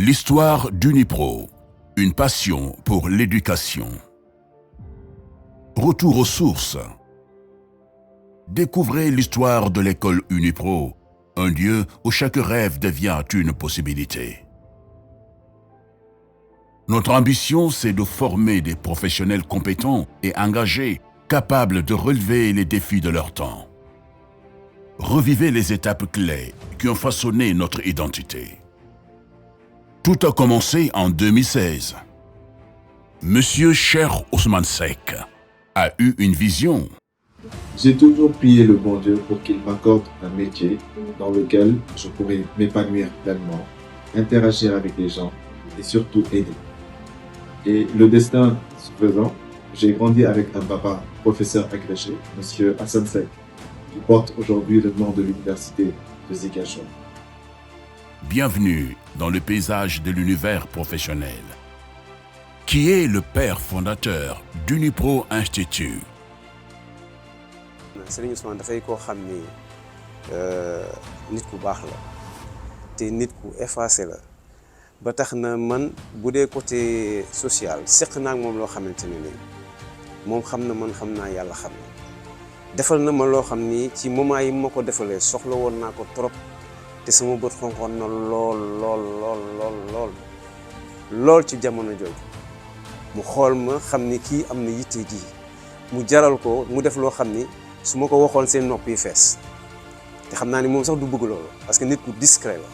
L'histoire d'Unipro, une passion pour l'éducation. Retour aux sources. Découvrez l'histoire de l'école Unipro, un lieu où chaque rêve devient une possibilité. Notre ambition, c'est de former des professionnels compétents et engagés, capables de relever les défis de leur temps. Revivez les étapes clés qui ont façonné notre identité. Tout a commencé en 2016. Monsieur Cheikh Ousmane Seck a eu une vision. J'ai toujours prié le bon Dieu pour qu'il m'accorde un métier dans lequel je pourrais m'épanouir pleinement, interagir avec les gens et surtout aider. Et le destin se faisant, j'ai grandi avec un papa professeur agrégé, Monsieur Hassan Seck, qui porte aujourd'hui le nom de l'université de Ziguinchor. Bienvenue dans le paysage de l'univers professionnel. Qui est le père fondateur d'Unipro Institute? Serigne Ousmane dafay koo xam ni nit ku baax la te nit ku effacé la ba tax na man bu dee côté social seq naa ak moom loo xamante ne nii moom xam na man xam naa yàlla xam na defal na ma loo xam ni ci moment yi ma ko defalee soxla woon naa ko trop te sama bët xonqoon na lool ci jamono jooju mu xool ma xam ni kii am na yitte ji mu jaral ko mu def loo xam ni su ma ko waxoon seen nopp yi fees te xam naa ni moom sax du bëgg loolu parce que nit ku discret la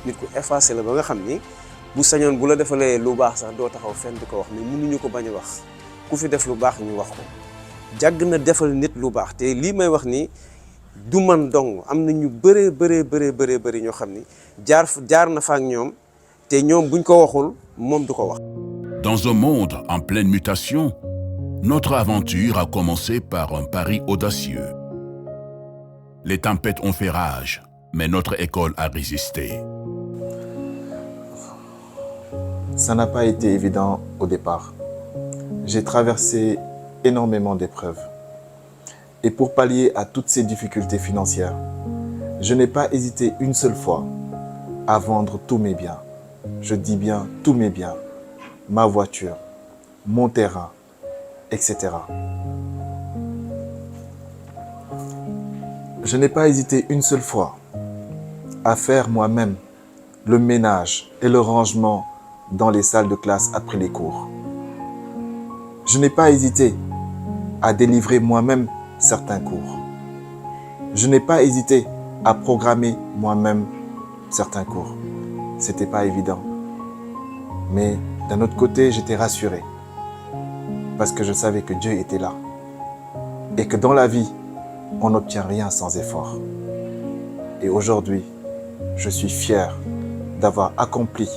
nit ku effacé la ba nga xam ni bu sañoon bu la defalee lu baax sax doo taxaw fenn di ko wax mais mënuñu ko bañ a wax ku fi def lu baax ñu wax ko jàgg na defal nit lu baax te lii may wax ni du man dong am na ñu bëree ñoo xam ni jaar na fa ak ñoom te ñoom buñ ko waxul moom du ko wax. Dans un monde en pleine mutation, notre aventure a commencé par un pari audacieux. Les tempêtes ont fait rage, mais notre école a résisté. Ça n'a pas été évident au départ. J'ai traversé énormément d'épreuves. Et pour pallier à toutes ces difficultés financières, je n'ai pas hésité une seule fois à vendre tous mes biens. Je dis bien tous mes biens, ma voiture, mon terrain, etc. Je n'ai pas hésité une seule fois à faire moi-même le ménage et le rangement dans les salles de classe après les cours. Je n'ai pas hésité à délivrer moi-même certains cours. Je n'ai pas hésité à programmer moi-même certains cours. C'était pas évident. Mais d'un autre côté, j'étais rassuré parce que je savais que Dieu était là et que dans la vie, on n'obtient rien sans effort. Et aujourd'hui, je suis fier d'avoir accompli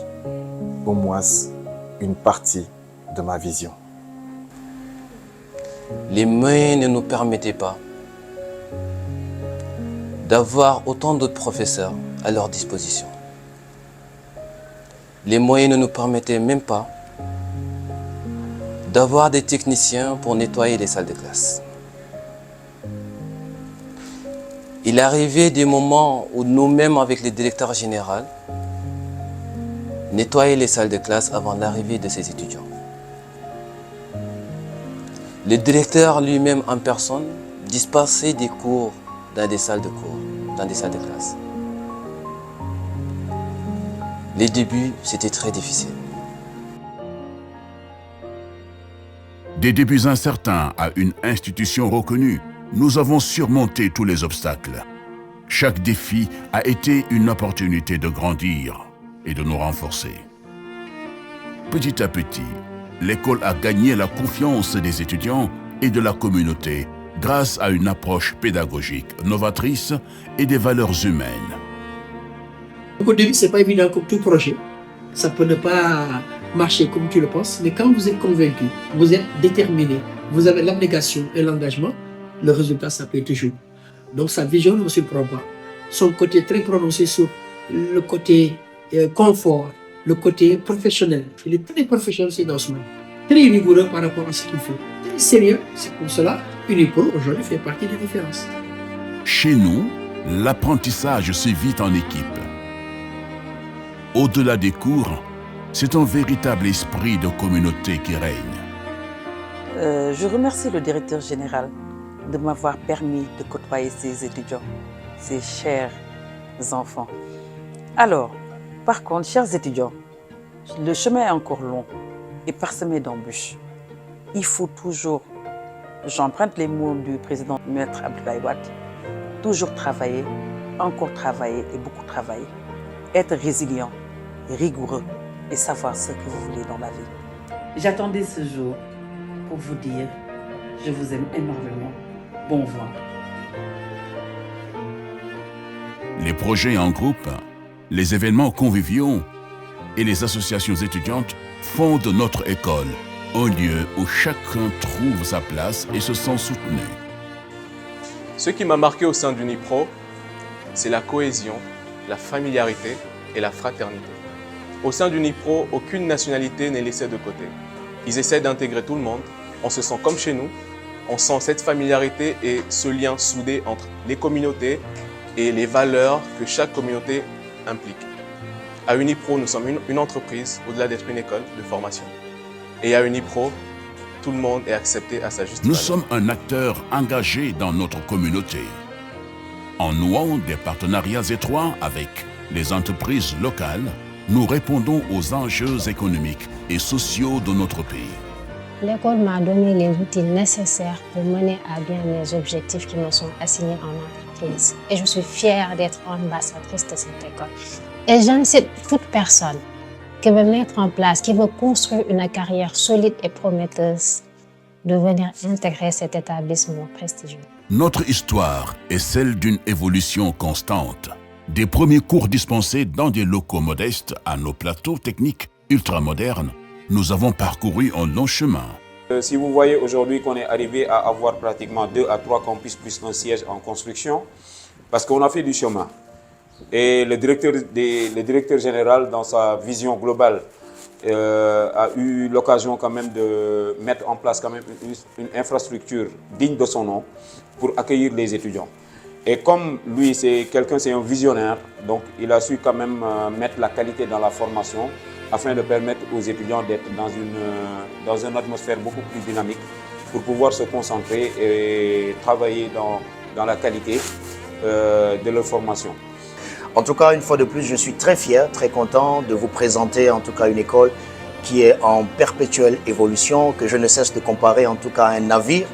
au moins une partie de ma vision. Les moyens ne nous permettaient pas d'avoir autant d'autres professeurs à leur disposition. Les moyens ne nous permettaient même pas d'avoir des techniciens pour nettoyer les salles de classe. Il arrivait des moments où nous-mêmes, avec les directeurs généraux, nettoyer les salles de classe avant l'arrivée de ces étudiants. Le directeur lui-même en personne dispensait des cours dans des salles de cours, dans des salles de classe. Les débuts, c'était très difficile. Des débuts incertains à une institution reconnue, nous avons surmonté tous les obstacles. Chaque défi a été une opportunité de grandir et de nous renforcer. Petit à petit, l'école a gagné la confiance des étudiants et de la communauté grâce à une approche pédagogique novatrice et des valeurs humaines. Au début, ce n'est pas évident comme tout projet. Ça peut ne pas marcher comme tu le penses, mais quand vous êtes convaincu, vous êtes déterminé, vous avez l'abnégation et l'engagement, le résultat, ça peut toujours. Donc sa vision ne se prend pas. Son côté très prononcé sur le côté confort, le côté professionnel. Il est très professionnel, c'est Ousmane. Très rigoureux par rapport à ce qu'il fait. Très sérieux. C'est pour cela Unipro aujourd'hui fait partie des références. Chez nous, l'apprentissage se vit en équipe. Au-delà des cours, C'est un véritable esprit de communauté qui règne. Je remercie le directeur général de m'avoir permis de côtoyer ces étudiants, ces chers enfants. Alors, par contre, chers étudiants, le chemin est encore long et parsemé d'embûches. Il faut toujours, j'emprunte les mots du président Maître Abdoulaye Wade, toujours travailler, encore travailler et beaucoup travailler. Être résilient, rigoureux et savoir ce que vous voulez dans la vie. J'attendais ce jour pour vous dire, je vous aime énormément. Bon vent. Les projets en groupe, les événements conviviaux et les associations étudiantes font de notre école un lieu où chacun trouve sa place et se sent soutenu. Ce qui m'a marqué au sein d'Unipro, c'est la cohésion, la familiarité et la fraternité. Au sein d'Unipro, aucune nationalité n'est laissée de côté. Ils essaient d'intégrer tout le monde, on se sent comme chez nous, on sent cette familiarité et ce lien soudé entre les communautés et les valeurs que chaque communauté implique. À Unipro, nous sommes une entreprise au-delà d'être une école de formation. Et à Unipro, tout le monde est accepté à sa juste valeur. Nous sommes un acteur engagé dans notre communauté. En nouant des partenariats étroits avec les entreprises locales, nous répondons aux enjeux économiques et sociaux de notre pays. L'école m'a donné les outils nécessaires pour mener à bien les objectifs qui me sont assignés en entreprise. Et je suis fière d'être ambassadrice de cette école. Et j'incite toute personne qui veut mettre en place, qui veut construire une carrière solide et prometteuse, de venir intégrer cet établissement prestigieux. Notre histoire est celle d'une évolution constante. Des premiers cours dispensés dans des locaux modestes à nos plateaux techniques ultramodernes, nous avons parcouru un long chemin. Si vous voyez aujourd'hui qu'on est arrivé à avoir pratiquement 2 à 3 campus plus un siège en construction, parce qu'on a fait du chemin. Et le directeur général, dans sa vision globale, a eu l'occasion quand même de mettre en place quand même une infrastructure digne de son nom pour accueillir les étudiants. Et comme lui, c'est un visionnaire, donc il a su quand même mettre la qualité dans la formation afin de permettre aux étudiants d'être dans une atmosphère beaucoup plus dynamique pour pouvoir se concentrer et travailler dans la qualité de leur formation. En tout cas, une fois de plus, je suis très fier, très content de vous présenter en tout cas une école qui est en perpétuelle évolution, que je ne cesse de comparer en tout cas à un navire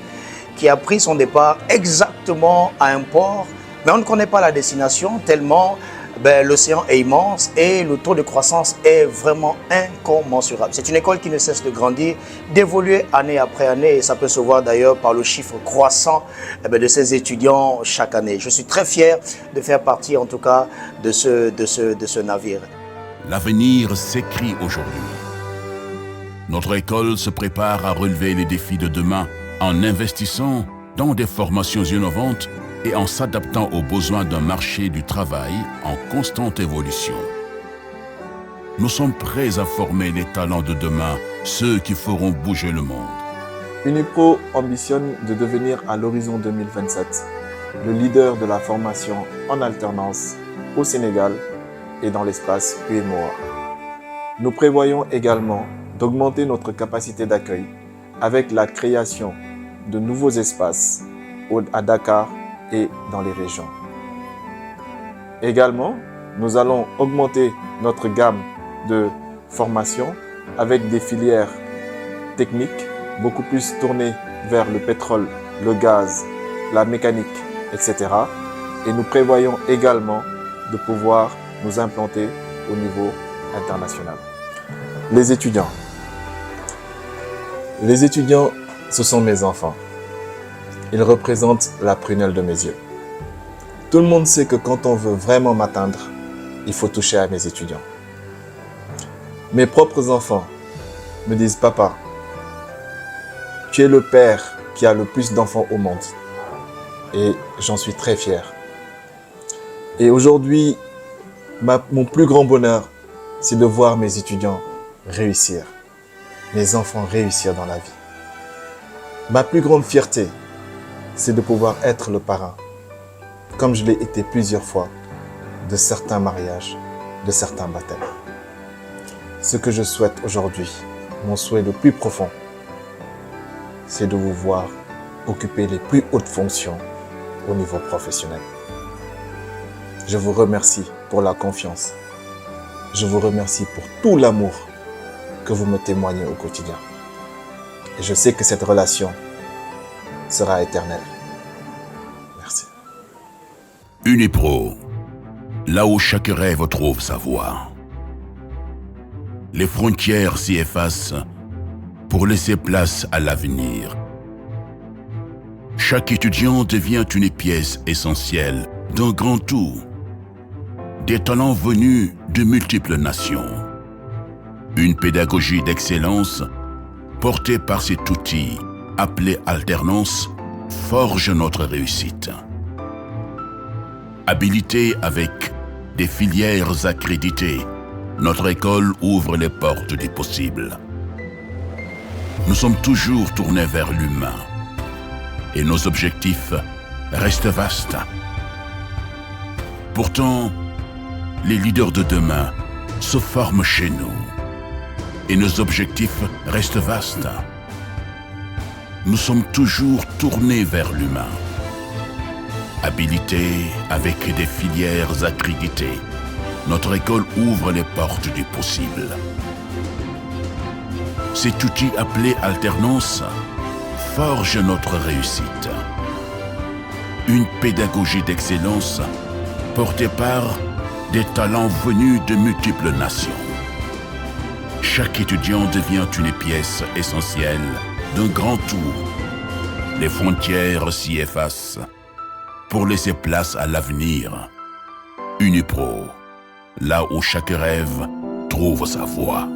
qui a pris son départ exactement à un port, mais on ne connaît pas la destination tellement l'océan est immense et le taux de croissance est vraiment incommensurable. C'est une école qui ne cesse de grandir, d'évoluer année après année et ça peut se voir d'ailleurs par le chiffre croissant de ses étudiants chaque année. Je suis très fier de faire partie en tout cas de ce navire. L'avenir s'écrit aujourd'hui. Notre école se prépare à relever les défis de demain en investissant dans des formations innovantes et en s'adaptant aux besoins d'un marché du travail en constante évolution. Nous sommes prêts à former les talents de demain, ceux qui feront bouger le monde. Unipro ambitionne de devenir à l'horizon 2027 le leader de la formation en alternance au Sénégal et dans l'espace UEMOA. Nous prévoyons également d'augmenter notre capacité d'accueil avec la création de nouveaux espaces à Dakar et dans les régions. Également, nous allons augmenter notre gamme de formation avec des filières techniques beaucoup plus tournées vers le pétrole, le gaz, la mécanique, etc. Et nous prévoyons également de pouvoir nous implanter au niveau international. Les étudiants. Les étudiants, ce sont mes enfants. Ils représentent la prunelle de mes yeux. Tout le monde sait que quand on veut vraiment m'atteindre, il faut toucher à mes étudiants. Mes propres enfants me disent « Papa, tu es le père qui a le plus d'enfants au monde. » Et j'en suis très fier. Et aujourd'hui, mon plus grand bonheur, c'est de voir mes étudiants réussir, mes enfants réussir dans la vie. Ma plus grande fierté, c'est de pouvoir être le parrain, comme je l'ai été plusieurs fois, de certains mariages, de certains baptêmes. Ce que je souhaite aujourd'hui, mon souhait le plus profond, c'est de vous voir occuper les plus hautes fonctions au niveau professionnel. Je vous remercie pour la confiance. Je vous remercie pour tout l'amour que vous me témoignez au quotidien. Et je sais que cette relation sera éternelle. Merci. Unipro, là où chaque rêve trouve sa voie. Les frontières s'y effacent pour laisser place à l'avenir. Chaque étudiant devient une pièce essentielle d'un grand tout. Des talents venus de multiples nations. Une pédagogie d'excellence portée par cet outil appelé alternance forge notre réussite. Habilitée avec des filières accréditées, notre école ouvre les portes du possible. Nous sommes toujours tournés vers l'humain et nos objectifs restent vastes. Pourtant, les leaders de demain se forment chez nous et nos objectifs restent vastes. Nous sommes toujours tournés vers l'humain, habilités avec des filières accréditées. Notre école ouvre les portes du possible. Cet outil appelé alternance forge notre réussite. Une pédagogie d'excellence portée par des talents venus de multiples nations. Chaque étudiant devient une pièce essentielle d'un grand tout. Les frontières s'y effacent pour laisser place à l'avenir. Unipro, là où chaque rêve trouve sa voie.